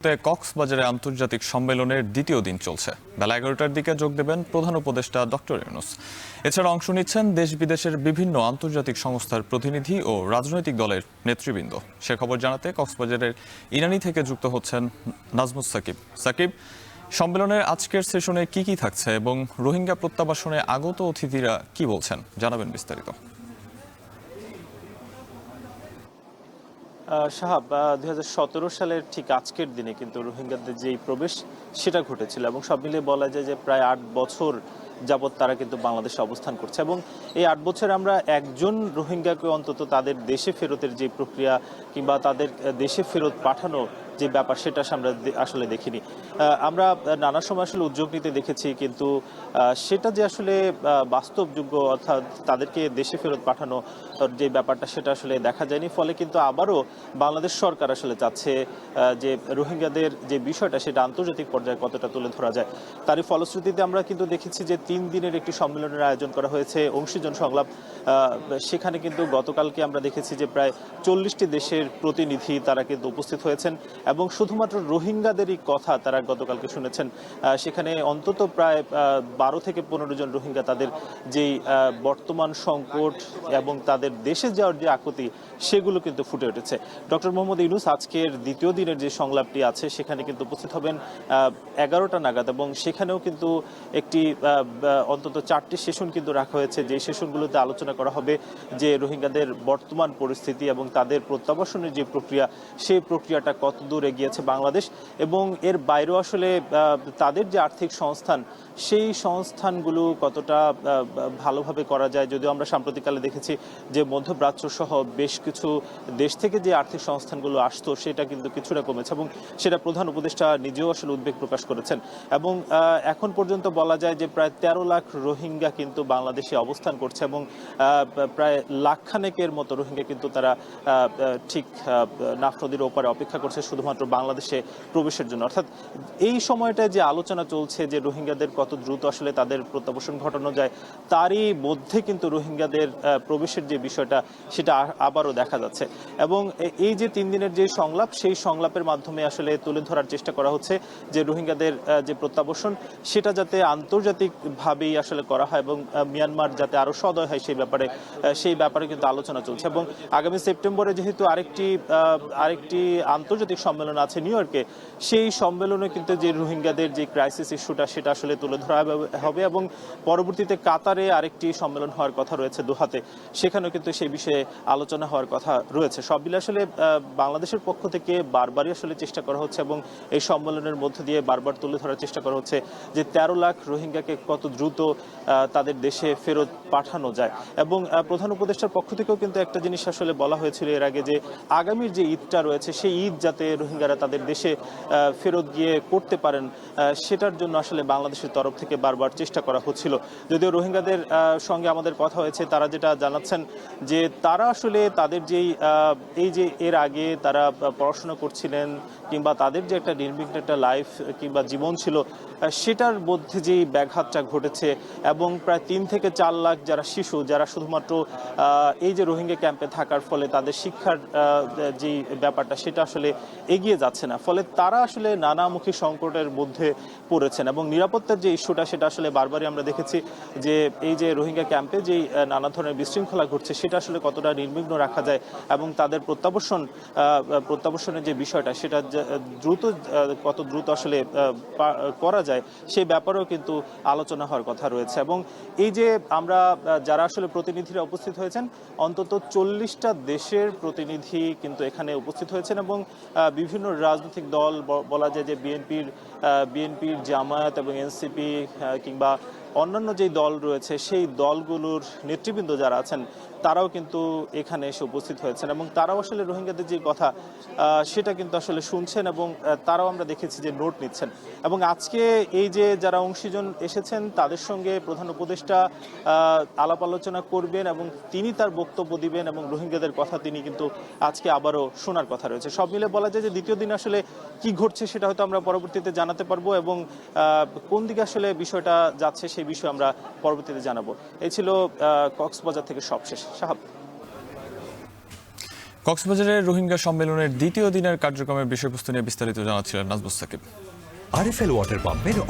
কক্সবাজারে আন্তর্জাতিক সম্মেলনের দ্বিতীয় দিন চলছে। বেলা 11টার দিকে যোগ দেবেন প্রধান উপদেষ্টা ডক্টর ইউনূস। এছাড়া অংশ নিচ্ছেন দেশ বিদেশের বিভিন্ন আন্তর্জাতিক সংস্থার প্রতিনিধি ও রাজনৈতিক দলের নেতৃবৃন্দ। সে খবর জানাতে কক্সবাজারের ইনানী থেকে যুক্ত হচ্ছেন নাজমুস সাকিব। সাকিব, সম্মেলনের আজকের সেশনে কি থাকছে এবং রোহিঙ্গা প্রত্যাবাসনে আগত অতিথিরা কি বলছেন, জানাবেন বিস্তারিত। সাহাব, 2017 সালের ঠিক আজকের দিনে কিন্তু রোহিঙ্গাদের যেই প্রবেশ সেটা ঘটেছিল এবং সব মিলিয়ে বলা যায় যে প্রায় 8 বছর যাবৎ তারা কিন্তু বাংলাদেশে অবস্থান করছে এবং এই 8 বছর আমরা একজন রোহিঙ্গাকে অন্তত তাদের দেশে ফেরতের যে প্রক্রিয়া কিংবা তাদের দেশে ফেরত পাঠানো যে ব্যাপার সেটা আমরা আসলে দেখিনি। আমরা নানা সময় আসলে উদ্যোগ নিতে দেখেছি, কিন্তু সেটা যে আসলে বাস্তবযোগ্য অর্থাৎ তাদেরকে দেশে ফেরত পাঠানো যে ব্যাপারটা সেটা আসলে দেখা যায়নি। ফলে কিন্তু আবারও বাংলাদেশ সরকার আসলে চাচ্ছে যে রোহিঙ্গাদের যে বিষয়টা সেটা আন্তর্জাতিক পর্যায়ে কতটা তুলে ধরা যায়। তারই ফলশ্রুতিতে আমরা কিন্তু দেখেছি যে 3 দিনের একটি সম্মেলনের আয়োজন করা হয়েছে, অংশীজন সংলাপ। সেখানে কিন্তু গতকালকে আমরা দেখেছি যে প্রায় 40টি দেশের প্রতিনিধি তারা কিন্তু উপস্থিত হয়েছেন এবং শুধুমাত্র রোহিঙ্গাদেরই কথা তারা গতকালকে শুনেছেন। সেখানে অন্তত প্রায় 12 থেকে 15 জন রোহিঙ্গা তাদের যেই বর্তমান সংকট এবং তাদের দেশে যাওয়ার যে আকুতি সেগুলো কিন্তু ফুটে উঠেছে। ডক্টর মোহাম্মদ ইউনূস আজকের দ্বিতীয় দিনের যে সংলাপটি আছে সেখানে কিন্তু উপস্থিত হবেন 11টা নাগাদ এবং সেখানেও কিন্তু একটি অন্তত 4টি সেশন কিন্তু রাখা হয়েছে, যে সেশনগুলোতে আলোচনা করা হবে যে রোহিঙ্গাদের বর্তমান পরিস্থিতি এবং তাদের প্রত্যাবাসনের যে প্রক্রিয়া সেই প্রক্রিয়াটা কত দূর এগিয়েছে বাংলাদেশ এবং এর বাইরেও আসলে তাদের যে আর্থিক সংস্থান সেই সংস্থানগুলো কতটা ভালোভাবে করা যায়। যদিও আমরা সাম্প্রতিককালে দেখেছি যে মধ্যপ্রাচ্য সহ বেশ কিছু দেশ থেকে যে আর্থিক সংস্থানগুলো আসতো সেটা কিন্তু কিছুটা কমেছে এবং সেটা প্রধান উপদেষ্টা নিজেও আসলে উদ্বেগ প্রকাশ করেছেন এবং এখন পর্যন্ত বলা যায় যে প্রায় 13 লাখ রোহিঙ্গা কিন্তু বাংলাদেশে অবস্থান করছে এবং প্রায় লাখখানেকের মতো রোহিঙ্গা কিন্তু তারা ঠিক নাফ নদীর ওপারে অপেক্ষা করছে শুধুমাত্র বাংলাদেশে প্রবেশের জন্য। অর্থাৎ এই সময়টায় যে আলোচনা চলছে যে রোহিঙ্গাদের কত দ্রুত আসলে তাদের প্রত্যাবাসন ঘটানো যায়, তারই মধ্যে কিন্তু রোহিঙ্গাদের প্রবেশের যে বিষয়টা সেটা আবারও দেখা যাচ্ছে এবং এই যে 3 দিনের যে সংলাপ সেই সংলাপের মাধ্যমে আসলে তুলে ধরার চেষ্টা করা হচ্ছে যে রোহিঙ্গাদের যে প্রত্যাবাসন সেটা যাতে আন্তর্জাতিকভাবেই আসলে করা হয় এবং মিয়ানমার যাতে আরো সদয় হয় সেই ব্যাপারে কিন্তু আলোচনা চলছে এবং আগামী সেপ্টেম্বরে যেহেতু আরেকটি আন্তর্জাতিক সম্মেলন আছে নিউ ইয়র্কে, সেই সম্মেলনে কিন্তু যে রোহিঙ্গাদের যে ক্রাইসিস ইস্যুটা সেটা আসলে তুলে ধরা হবে এবং পরবর্তীতে কাতারে আরেকটি সম্মেলন হওয়ার কথা রয়েছে দোহাতে, সেখানেও কিন্তু সেই বিষয়ে আলোচনা হওয়ার কথা রয়েছে। সব মিলে আসলে বাংলাদেশের পক্ষ থেকে বারবারই আসলে চেষ্টা করা হচ্ছে এবং এই সম্মেলনের মধ্য দিয়ে বারবার তুলে ধরার চেষ্টা করা হচ্ছে যে 13 লাখ রোহিঙ্গাকে কত দ্রুত তাদের দেশে ফেরত পাঠানো যায় এবং প্রধান উপদেষ্টার পক্ষ থেকেও কিন্তু একটা জিনিস আসলে বলা হয়েছিল এর আগে যে আগামীর যে ঈদটা রয়েছে সেই ঈদ যাতে রোহিঙ্গারা তাদের দেশে ফেরত গিয়ে করতে পারেন সেটার জন্য আসলে বাংলাদেশের তরফ থেকে বারবার চেষ্টা করা হচ্ছিল। যদিও রোহিঙ্গাদের সঙ্গে আমাদের কথা হয়েছে, তারা যেটা জানাচ্ছেন যে তারা আসলে তাদের যেই এই যে এর আগে তারা পড়াশোনা করছিলেন কিংবা তাদের যে একটা নির্বিঘ্ন একটা লাইফ কিংবা জীবন ছিল সেটার মধ্যে যেই ব্যাঘাতটা ঘটেছে এবং প্রায় 3 থেকে 4 লাখ যারা শিশু যারা শুধুমাত্র এই যে রোহিঙ্গা ক্যাম্পে থাকার ফলে তাদের শিক্ষার যে ব্যাপারটা সেটা আসলে এগিয়ে যাচ্ছে না, ফলে তারা আসলে নানামুখী সংকটের মধ্যে পড়েছেন এবং নিরাপত্তার যে ইস্যুটা সেটা আসলে বারবারই আমরা দেখেছি যে এই যে রোহিঙ্গা ক্যাম্পে যেই নানা ধরনের বিশৃঙ্খলা ঘটছে সেটা আসলে কতটা নির্বিঘ্ন রাখা যায় এবং তাদের প্রত্যাবাসনের যে বিষয়টা সেটা কত দ্রুত আসলে করা যায় সেই ব্যাপারেও কিন্তু আলোচনা হওয়ার কথা রয়েছে এবং এই যে আমরা যারা আসলে প্রতিনিধিরা উপস্থিত হয়েছেন অন্তত 40টা দেশের প্রতিনিধি কিন্তু এখানে উপস্থিত হয়েছেন এবং বিভিন্ন রাজনৈতিক দল বলা যায় যে বিএনপির জামায়াত এবং এনসিপি কিংবা অন্যান্য যেই দল রয়েছে সেই দলগুলোর নেতৃবৃন্দ যারা আছেন তারাও কিন্তু এখানে এসে উপস্থিত হয়েছেন এবং তারাও আসলে রোহিঙ্গাদের যে কথা সেটা কিন্তু আসলে শুনছেন এবং তারাও আমরা দেখেছি যে নোট নিচ্ছেন এবং আজকে এই যে যারা অংশীজন এসেছেন তাদের সঙ্গে প্রধান উপদেষ্টা আলাপ আলোচনা করবেন এবং তিনি তার বক্তব্য দিবেন এবং রোহিঙ্গাদের কথা তিনি কিন্তু আজকে আবারও শোনার কথা রয়েছে। সব মিলে বলা যায় যে দ্বিতীয় দিন আসলে কি ঘটছে সেটা হয়তো আমরা পরবর্তীতে জানাতে পারবো এবং কোন দিকে আসলে বিষয়টা যাচ্ছে সেই বিষয়ে আমরা পরবর্তীতে জানাবো। এই ছিল কক্সবাজার থেকে সবশেষ। সাহাব। কক্সবাজারে রোহিঙ্গা সম্মেলনের দ্বিতীয় দিনের কার্যক্রমের বিষয়বস্তু নিয়ে বিস্তারিত জানাচ্ছিলেন নাজমুস সাকিব। আরএফএল ওয়াটার পাম্পের